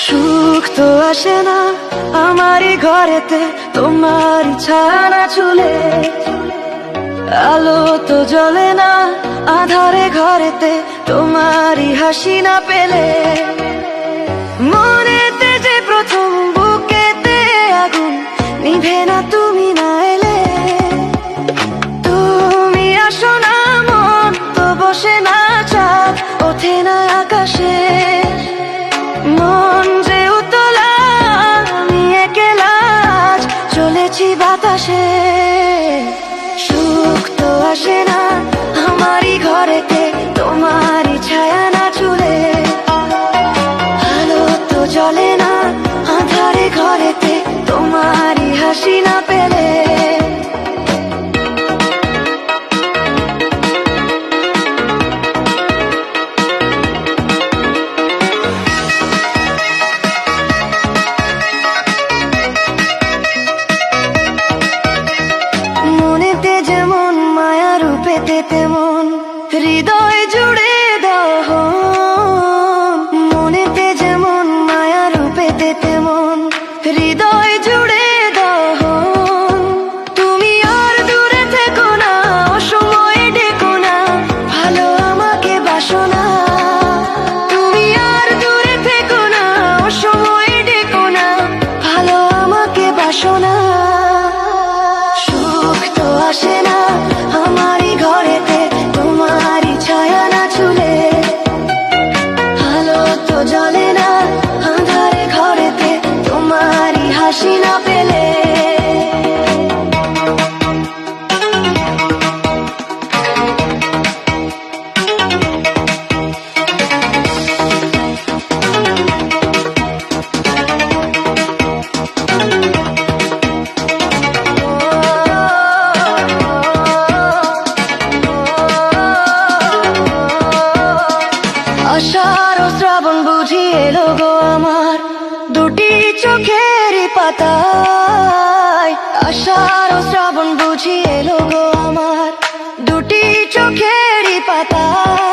সুখ তো আসে না আমারই ঘরেতে, তোমার ছায়া না ছুলে। আলো তো জ্বলে না আধারে ঘরেতে, তোমারই হাসি না পেলে। মনেতে যে প্রথম বুকেতে আগুন, নিভে না তুমি না এলে। তুমি আসো না মন তো বসে না, চাঁদ ওঠে না আকাশে। মন যে উতলা আমি একলা আজ চলেছি বাতাসে। সুখ তো আসে না আমারই ঘরেতে, তোমারই ছায়া না ছুলে। আলো তো জ্বলে না আধারে ঘরেতে, তোমারই হাসি না পেলে। মনেতে যেমন মায়া রূপেতে তেমন হৃদয় জুড়ে দাও। মনেতে যেমন মায়া রূপেতে তেমন হৃদয় জুড়ে দাও। তুমি আর দূরে থেকো না, অসময়ে ডেকো না, ভালো আমাকে বাসো না। তুমি আর দূরে থেকো না, অসময়ে ডেকো না, ভালো আমাকে বাসো না। সুখ তো আসে না আমারই ঘরেতে, তোমারই ছায়া না ছুলে। আলো তো জ্বলে না আঁধারে ঘরেতে, তোমারই হাসি না পেলে। আষাঢ় ও শ্রাবণ বুঝি এলো গো আমার দুটি চোখেরই পাতায়। আষাঢ় ও শ্রাবণ বুঝি এলো গো আমার দুটি চোখেরই পাতায়।